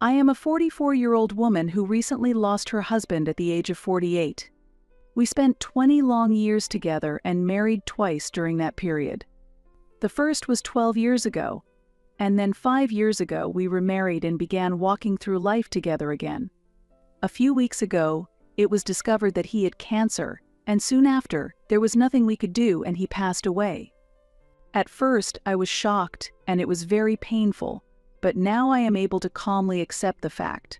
I am a 44-year-old woman who recently lost her husband at the age of 48. We spent 20 long years together and married twice during that period. The first was 12 years ago, and then 5 years ago we remarried and began walking through life together again. A few weeks ago, it was discovered that he had cancer, and soon after, there was nothing we could do and he passed away. At first, I was shocked and it was very painful, but now I am able to calmly accept the fact.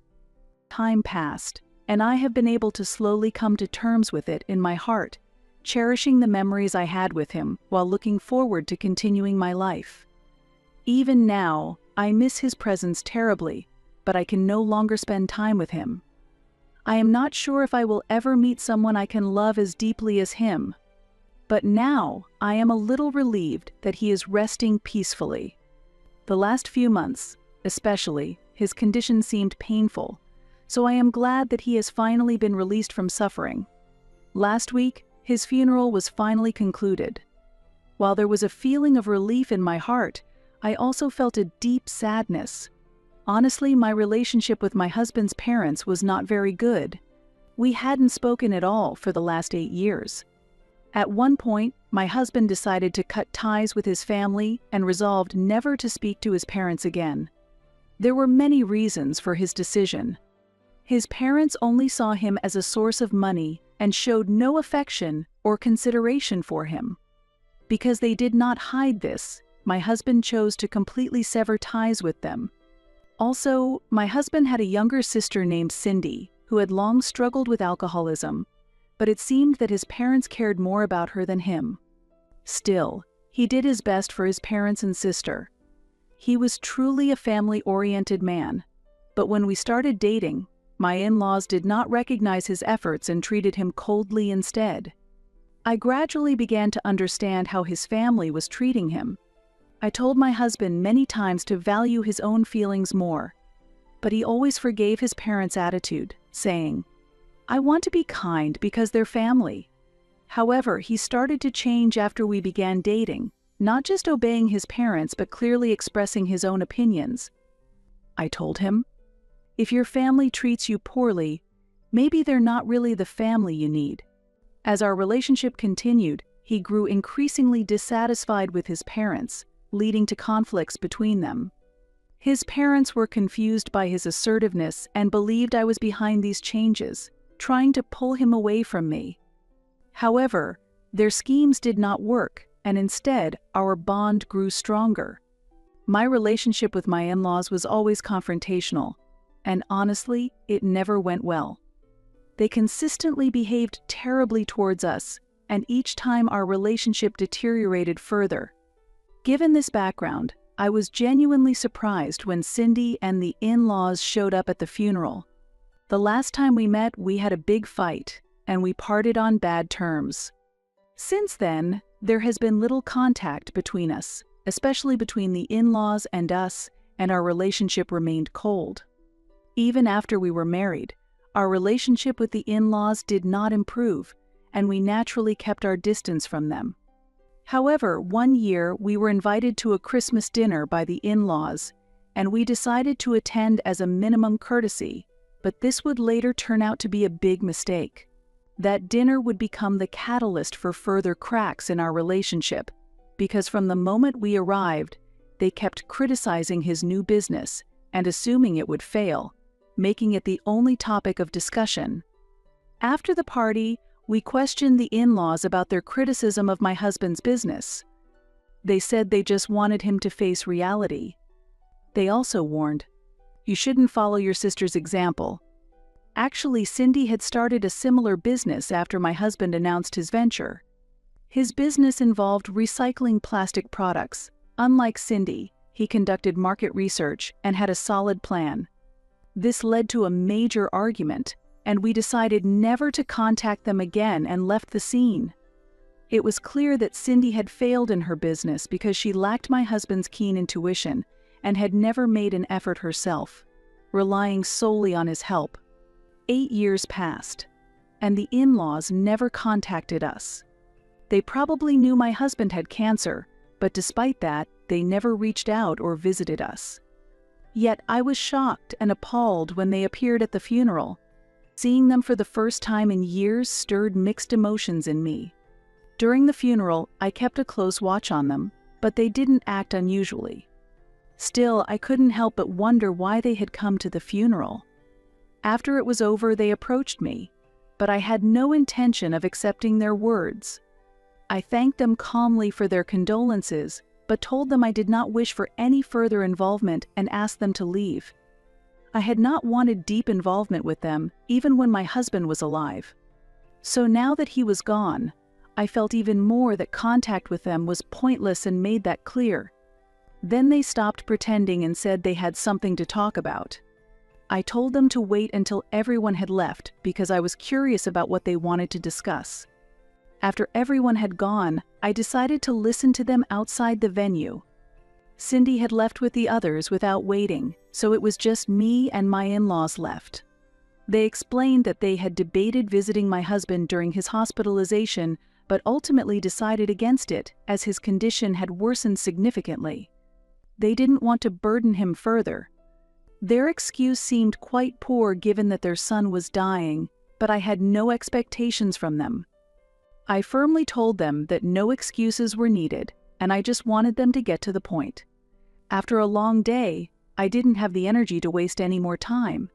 Time passed, and I have been able to slowly come to terms with it in my heart, cherishing the memories I had with him while looking forward to continuing my life. Even now, I miss his presence terribly, but I can no longer spend time with him. I am not sure if I will ever meet someone I can love as deeply as him. But now, I am a little relieved that he is resting peacefully. The last few months, especially, his condition seemed painful, so I am glad that he has finally been released from suffering. Last week, his funeral was finally concluded. While there was a feeling of relief in my heart, I also felt a deep sadness. Honestly, my relationship with my husband's parents was not very good. We hadn't spoken at all for the last 8 years. At one point, my husband decided to cut ties with his family and resolved never to speak to his parents again. There were many reasons for his decision. His parents only saw him as a source of money and showed no affection or consideration for him. Because they did not hide this, my husband chose to completely sever ties with them. Also, my husband had a younger sister named Cindy, who had long struggled with alcoholism, but it seemed that his parents cared more about her than him. Still, he did his best for his parents and sister. He was truly a family-oriented man, but when we started dating, my in-laws did not recognize his efforts and treated him coldly instead. I gradually began to understand how his family was treating him. I told my husband many times to value his own feelings more, but he always forgave his parents' attitude, saying, "I want to be kind because they're family." However, he started to change after we began dating, not just obeying his parents but clearly expressing his own opinions. I told him, "If your family treats you poorly, maybe they're not really the family you need." As our relationship continued, he grew increasingly dissatisfied with his parents, leading to conflicts between them. His parents were confused by his assertiveness and believed I was behind these changes, trying to pull him away from me. However, their schemes did not work, and instead, our bond grew stronger. My relationship with my in-laws was always confrontational, and honestly, it never went well. They consistently behaved terribly towards us, and each time our relationship deteriorated further. Given this background, I was genuinely surprised when Cindy and the in-laws showed up at the funeral. The last time we met, we had a big fight, and we parted on bad terms. Since then, there has been little contact between us, especially between the in-laws and us, and our relationship remained cold. Even after we were married, our relationship with the in-laws did not improve, and we naturally kept our distance from them. However, one year we were invited to a Christmas dinner by the in-laws, and we decided to attend as a minimum courtesy, but this would later turn out to be a big mistake. That dinner would become the catalyst for further cracks in our relationship, because from the moment we arrived, they kept criticizing his new business and assuming it would fail, making it the only topic of discussion. After the party, we questioned the in-laws about their criticism of my husband's business. They said they just wanted him to face reality. They also warned, "You shouldn't follow your sister's example." Actually, Cindy had started a similar business after my husband announced his venture. His business involved recycling plastic products. Unlike Cindy, he conducted market research and had a solid plan. This led to a major argument, and we decided never to contact them again and left the scene. It was clear that Cindy had failed in her business because she lacked my husband's keen intuition and had never made an effort herself, relying solely on his help. 8 years passed, and the in-laws never contacted us. They probably knew my husband had cancer, but despite that, they never reached out or visited us. Yet I was shocked and appalled when they appeared at the funeral. Seeing them for the first time in years stirred mixed emotions in me. During the funeral, I kept a close watch on them, but they didn't act unusually. Still, I couldn't help but wonder why they had come to the funeral. After it was over, they approached me, but I had no intention of accepting their words. I thanked them calmly for their condolences, but told them I did not wish for any further involvement and asked them to leave. I had not wanted deep involvement with them, even when my husband was alive. So now that he was gone, I felt even more that contact with them was pointless and made that clear. Then they stopped pretending and said they had something to talk about. I told them to wait until everyone had left because I was curious about what they wanted to discuss. After everyone had gone, I decided to listen to them outside the venue. Cindy had left with the others without waiting, so it was just me and my in-laws left. They explained that they had debated visiting my husband during his hospitalization, but ultimately decided against it as his condition had worsened significantly. They didn't want to burden him further. Their excuse seemed quite poor given that their son was dying, but I had no expectations from them. I firmly told them that no excuses were needed, and I just wanted them to get to the point. After a long day, I didn't have the energy to waste any more time.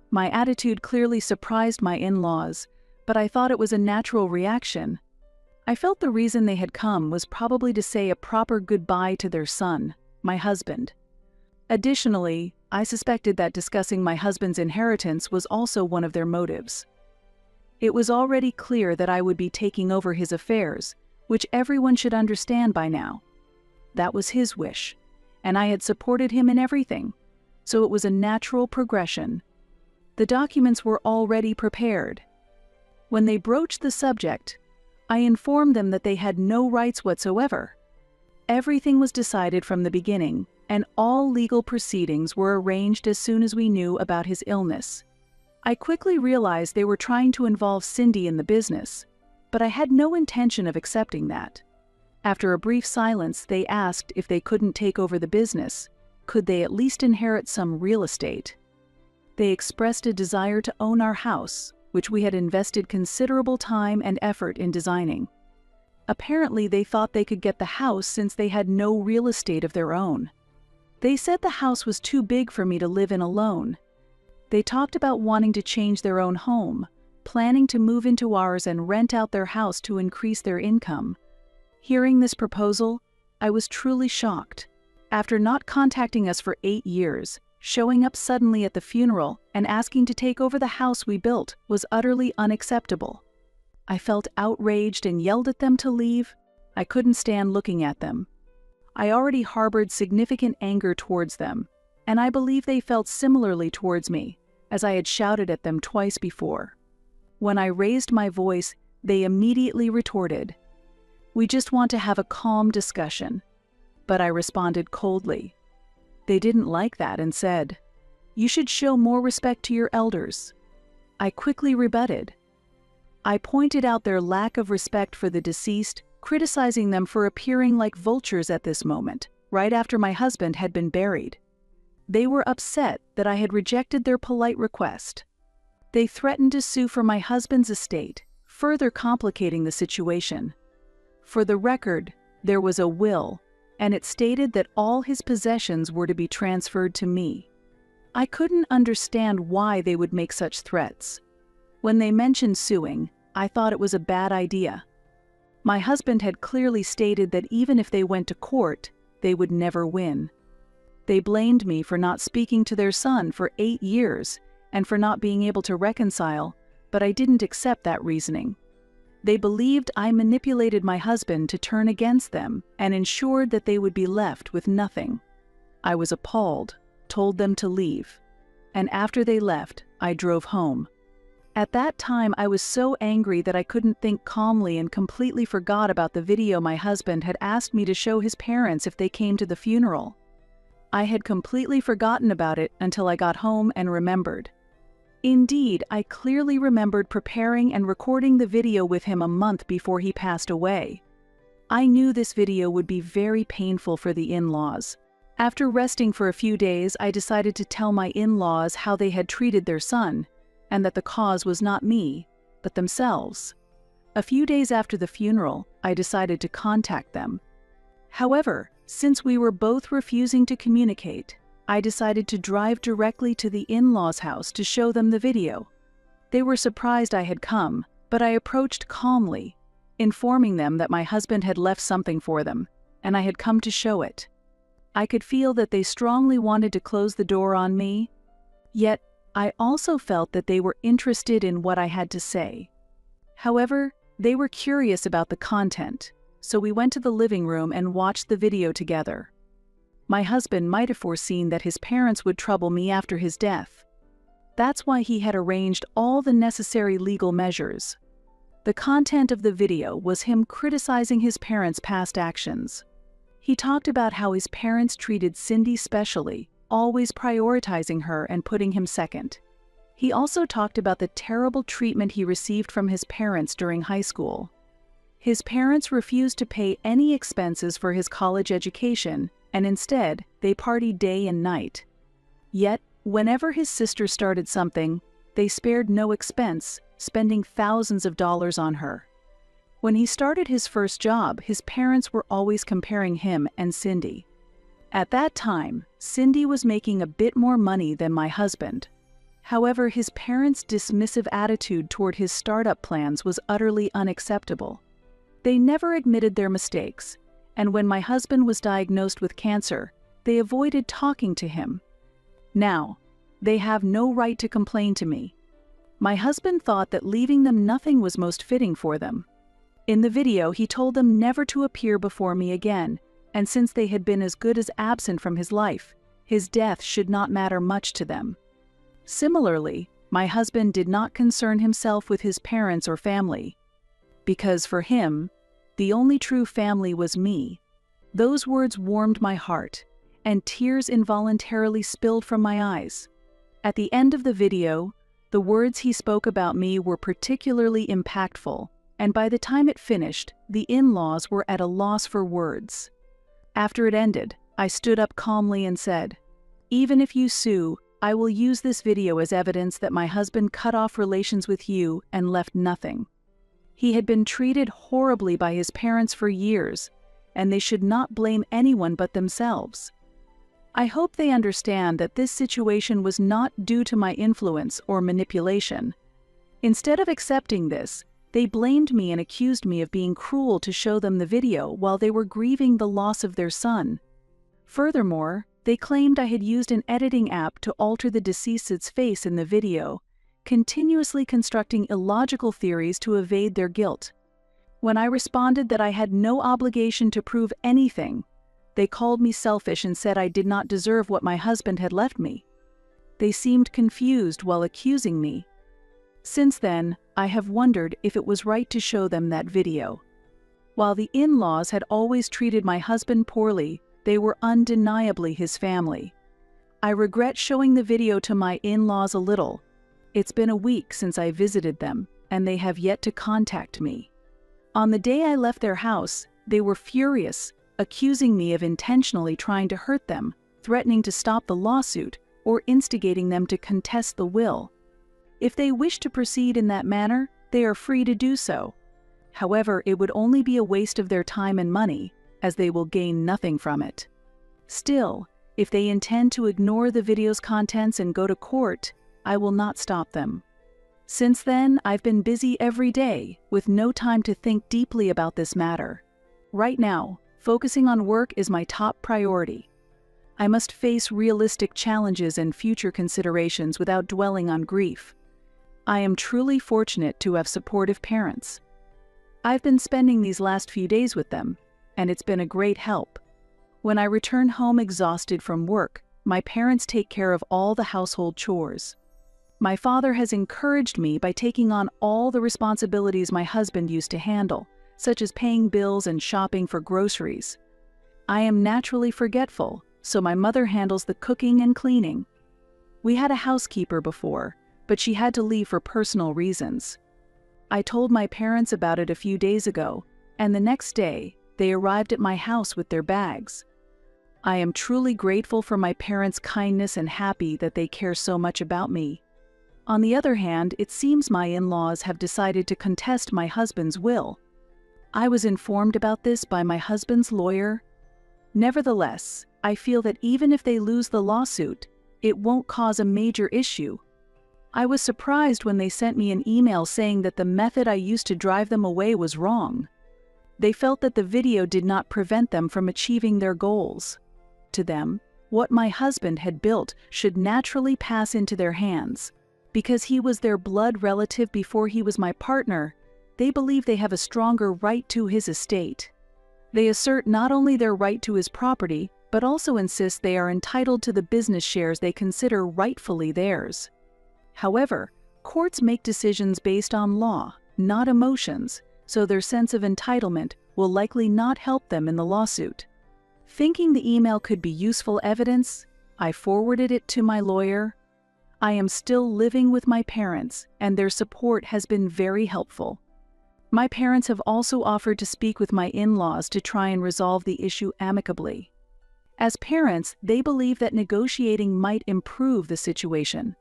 My attitude clearly surprised my in-laws, but I thought it was a natural reaction. I felt the reason they had come was probably to say a proper goodbye to their son, my husband. Additionally, I suspected that discussing my husband's inheritance was also one of their motives. It was already clear that I would be taking over his affairs, which everyone should understand by now. That was his wish, and I had supported him in everything, so it was a natural progression. The documents were already prepared. When they broached the subject, I informed them that they had no rights whatsoever. Everything was decided from the beginning, and all legal proceedings were arranged as soon as we knew about his illness. I quickly realized they were trying to involve Cindy in the business, but I had no intention of accepting that. After a brief silence, they asked if they couldn't take over the business. Could they at least inherit some real estate? They expressed a desire to own our house, which we had invested considerable time and effort in designing. Apparently, they thought they could get the house since they had no real estate of their own. They said the house was too big for me to live in alone. They talked about wanting to change their own home, planning to move into ours and rent out their house to increase their income. Hearing this proposal, I was truly shocked. After not contacting us for 8 years, showing up suddenly at the funeral and asking to take over the house we built was utterly unacceptable. I felt outraged and yelled at them to leave. I couldn't stand looking at them. I already harbored significant anger towards them, and I believe they felt similarly towards me, as I had shouted at them twice before. When I raised my voice, they immediately retorted, "We just want to have a calm discussion." But I responded coldly. They didn't like that and said, "You should show more respect to your elders." I quickly rebutted. I pointed out their lack of respect for the deceased, criticizing them for appearing like vultures at this moment, right after my husband had been buried. They were upset that I had rejected their polite request. They threatened to sue for my husband's estate, further complicating the situation. For the record, there was a will, and it stated that all his possessions were to be transferred to me. I couldn't understand why they would make such threats. When they mentioned suing, I thought it was a bad idea. My husband had clearly stated that even if they went to court, they would never win. They blamed me for not speaking to their son for 8 years and for not being able to reconcile, but I didn't accept that reasoning. They believed I manipulated my husband to turn against them and ensured that they would be left with nothing. I was appalled, told them to leave, and after they left, I drove home. At that time, I was so angry that I couldn't think calmly and completely forgot about the video my husband had asked me to show his parents if they came to the funeral. I had completely forgotten about it until I got home and remembered. Indeed, I clearly remembered preparing and recording the video with him a month before he passed away. I knew this video would be very painful for the in-laws. After resting for a few days, I decided to tell my in-laws how they had treated their son, and that the cause was not me, but themselves. A few days after the funeral, I decided to contact them. However, since we were both refusing to communicate, I decided to drive directly to the in-laws' house to show them the video. They were surprised I had come, but I approached calmly, informing them that my husband had left something for them, and I had come to show it. I could feel that they strongly wanted to close the door on me, yet I also felt that they were interested in what I had to say. However, they were curious about the content, so we went to the living room and watched the video together. My husband might have foreseen that his parents would trouble me after his death. That's why he had arranged all the necessary legal measures. The content of the video was him criticizing his parents' past actions. He talked about how his parents treated Cindy specially, always prioritizing her and putting him second. He also talked about the terrible treatment he received from his parents during high school. His parents refused to pay any expenses for his college education, and instead, they partied day and night. Yet, whenever his sister started something, they spared no expense, spending thousands of dollars on her. When he started his first job, his parents were always comparing him and Cindy. At that time, Cindy was making a bit more money than my husband. However, his parents' dismissive attitude toward his startup plans was utterly unacceptable. They never admitted their mistakes, and when my husband was diagnosed with cancer, they avoided talking to him. Now, they have no right to complain to me. My husband thought that leaving them nothing was most fitting for them. In the video, he told them never to appear before me again, and since they had been as good as absent from his life, his death should not matter much to them. Similarly, my husband did not concern himself with his parents or family, because for him, the only true family was me. Those words warmed my heart, and tears involuntarily spilled from my eyes. At the end of the video, the words he spoke about me were particularly impactful, and by the time it finished, the in-laws were at a loss for words. After it ended, I stood up calmly and said, "Even if you sue, I will use this video as evidence that my husband cut off relations with you and left nothing. He had been treated horribly by his parents for years, and they should not blame anyone but themselves. I hope they understand that this situation was not due to my influence or manipulation. Instead of accepting this, they blamed me and accused me of being cruel to show them the video while they were grieving the loss of their son. Furthermore, they claimed I had used an editing app to alter the deceased's face in the video, continuously constructing illogical theories to evade their guilt. When I responded that I had no obligation to prove anything, they called me selfish and said I did not deserve what my husband had left me. They seemed confused while accusing me. Since then, I have wondered if it was right to show them that video. While the in-laws had always treated my husband poorly, they were undeniably his family. I regret showing the video to my in-laws a little. It's been a week since I visited them, and they have yet to contact me. On the day I left their house, they were furious, accusing me of intentionally trying to hurt them, threatening to stop the lawsuit, or instigating them to contest the will. If they wish to proceed in that manner, they are free to do so. However, it would only be a waste of their time and money, as they will gain nothing from it. Still, if they intend to ignore the video's contents and go to court, I will not stop them. Since then, I've been busy every day, with no time to think deeply about this matter. Right now, focusing on work is my top priority. I must face realistic challenges and future considerations without dwelling on grief. I am truly fortunate to have supportive parents. I've been spending these last few days with them, and it's been a great help. When I return home exhausted from work, my parents take care of all the household chores. My father has encouraged me by taking on all the responsibilities my husband used to handle, such as paying bills and shopping for groceries. I am naturally forgetful, so my mother handles the cooking and cleaning. We had a housekeeper before, but she had to leave for personal reasons. I told my parents about it a few days ago, and the next day, they arrived at my house with their bags. I am truly grateful for my parents' kindness and happy that they care so much about me. On the other hand, it seems my in-laws have decided to contest my husband's will. I was informed about this by my husband's lawyer. Nevertheless, I feel that even if they lose the lawsuit, it won't cause a major issue. I was surprised when they sent me an email saying that the method I used to drive them away was wrong. They felt that the video did not prevent them from achieving their goals. To them, what my husband had built should naturally pass into their hands. Because he was their blood relative before he was my partner, they believe they have a stronger right to his estate. They assert not only their right to his property, but also insist they are entitled to the business shares they consider rightfully theirs. However, courts make decisions based on law, not emotions, so their sense of entitlement will likely not help them in the lawsuit. Thinking the email could be useful evidence, I forwarded it to my lawyer. I am still living with my parents, and their support has been very helpful. My parents have also offered to speak with my in-laws to try and resolve the issue amicably. As parents, they believe that negotiating might improve the situation.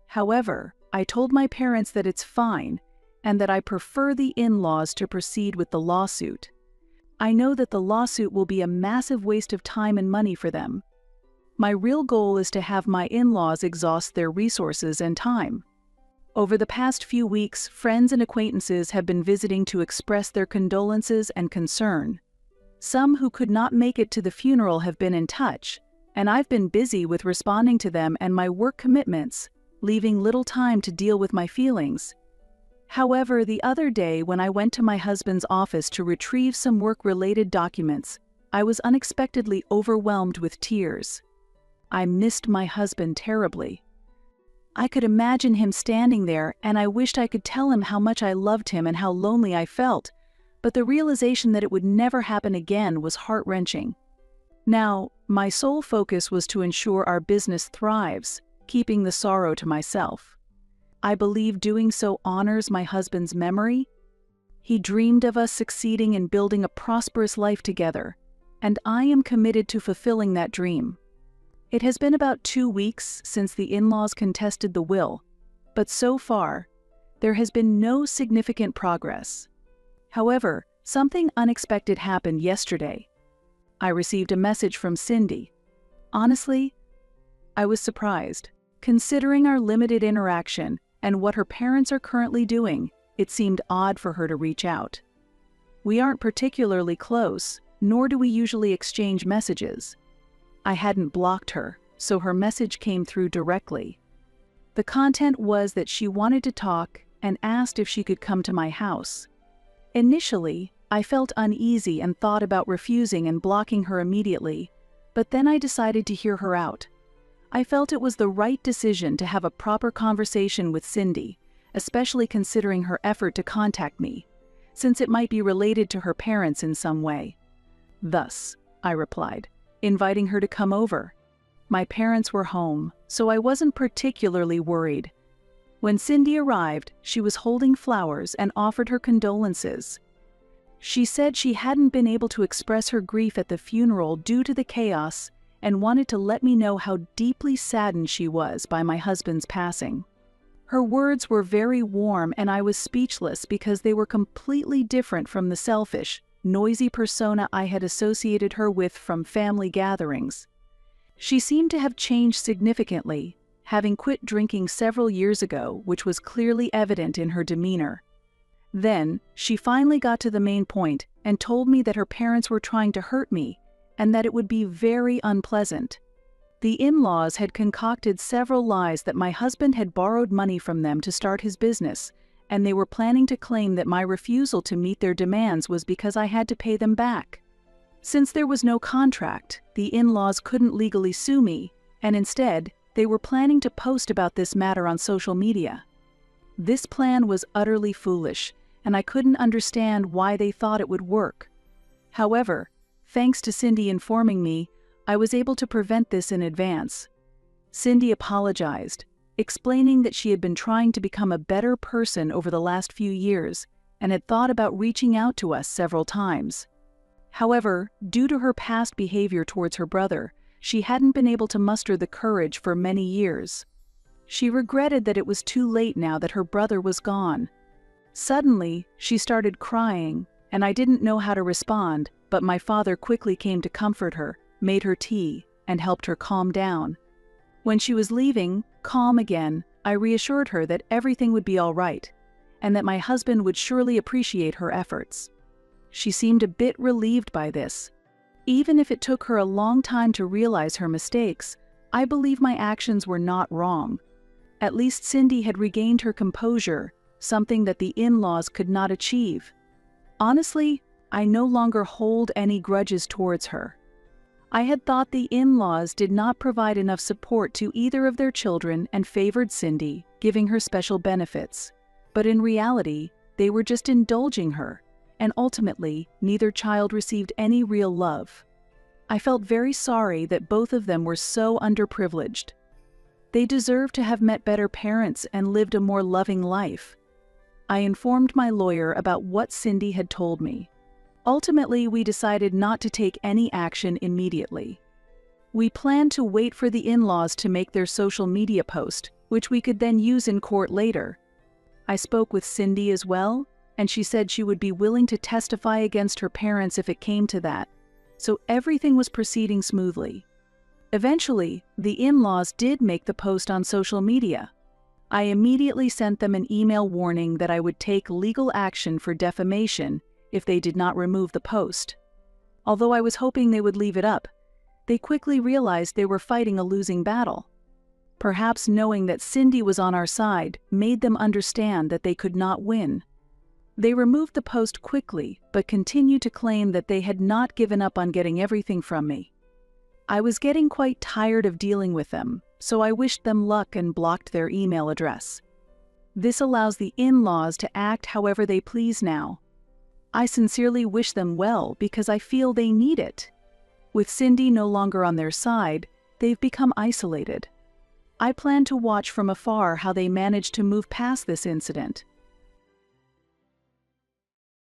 However, I told my parents that it's fine, and that I prefer the in-laws to proceed with the lawsuit. I know that the lawsuit will be a massive waste of time and money for them. My real goal is to have my in-laws exhaust their resources and time. Over the past few weeks, friends and acquaintances have been visiting to express their condolences and concern. Some who could not make it to the funeral have been in touch, and I've been busy with responding to them and my work commitments, leaving little time to deal with my feelings. However, the other day when I went to my husband's office to retrieve some work-related documents, I was unexpectedly overwhelmed with tears. I missed my husband terribly. I could imagine him standing there, and I wished I could tell him how much I loved him and how lonely I felt, but the realization that it would never happen again was heart-wrenching. Now, my sole focus was to ensure our business thrives, keeping the sorrow to myself. I believe doing so honors my husband's memory. He dreamed of us succeeding in building a prosperous life together, and I am committed to fulfilling that dream. It has been about 2 weeks since the in-laws contested the will, but so far, there has been no significant progress. However, something unexpected happened yesterday. I received a message from Cindy. Honestly, I was surprised. Considering our limited interaction and what her parents are currently doing, it seemed odd for her to reach out. We aren't particularly close, nor do we usually exchange messages. I hadn't blocked her, so her message came through directly. The content was that she wanted to talk and asked if she could come to my house. Initially, I felt uneasy and thought about refusing and blocking her immediately, but then I decided to hear her out. I felt it was the right decision to have a proper conversation with Cindy, especially considering her effort to contact me, since it might be related to her parents in some way. Thus, I replied, inviting her to come over. My parents were home, so I wasn't particularly worried. When Cindy arrived, she was holding flowers and offered her condolences. She said she hadn't been able to express her grief at the funeral due to the chaos and wanted to let me know how deeply saddened she was by my husband's passing. Her words were very warm, and I was speechless because they were completely different from the selfish, noisy persona I had associated her with from family gatherings. She seemed to have changed significantly, having quit drinking several years ago, which was clearly evident in her demeanor. Then, she finally got to the main point and told me that her parents were trying to hurt me, and that it would be very unpleasant. The in-laws had concocted several lies that my husband had borrowed money from them to start his business, and they were planning to claim that my refusal to meet their demands was because I had to pay them back. Since there was no contract, the in-laws couldn't legally sue me, and instead, they were planning to post about this matter on social media. This plan was utterly foolish, and I couldn't understand why they thought it would work. However, thanks to Cindy informing me, I was able to prevent this in advance. Cindy apologized, explaining that she had been trying to become a better person over the last few years and had thought about reaching out to us several times. However, due to her past behavior towards her brother, she hadn't been able to muster the courage for many years. She regretted that it was too late now that her brother was gone. Suddenly, she started crying, and I didn't know how to respond, but my father quickly came to comfort her, made her tea, and helped her calm down. When she was leaving, calm again, I reassured her that everything would be all right, and that my husband would surely appreciate her efforts. She seemed a bit relieved by this. Even if it took her a long time to realize her mistakes, I believe my actions were not wrong. At least Cindy had regained her composure, something that the in-laws could not achieve. Honestly, I no longer hold any grudges towards her. I had thought the in-laws did not provide enough support to either of their children and favored Cindy, giving her special benefits. But in reality, they were just indulging her, and ultimately, neither child received any real love. I felt very sorry that both of them were so underprivileged. They deserved to have met better parents and lived a more loving life. I informed my lawyer about what Cindy had told me. Ultimately, we decided not to take any action immediately. We planned to wait for the in-laws to make their social media post, which we could then use in court later. I spoke with Cindy as well, and she said she would be willing to testify against her parents if it came to that, so everything was proceeding smoothly. Eventually, the in-laws did make the post on social media. I immediately sent them an email warning that I would take legal action for defamation if they did not remove the post. Although I was hoping they would leave it up, they quickly realized they were fighting a losing battle. Perhaps knowing that Cindy was on our side made them understand that they could not win. They removed the post quickly, but continued to claim that they had not given up on getting everything from me. I was getting quite tired of dealing with them, so I wished them luck and blocked their email address. This allows the in-laws to act however they please now. I sincerely wish them well because I feel they need it. With Cindy no longer on their side, they've become isolated. I plan to watch from afar how they manage to move past this incident.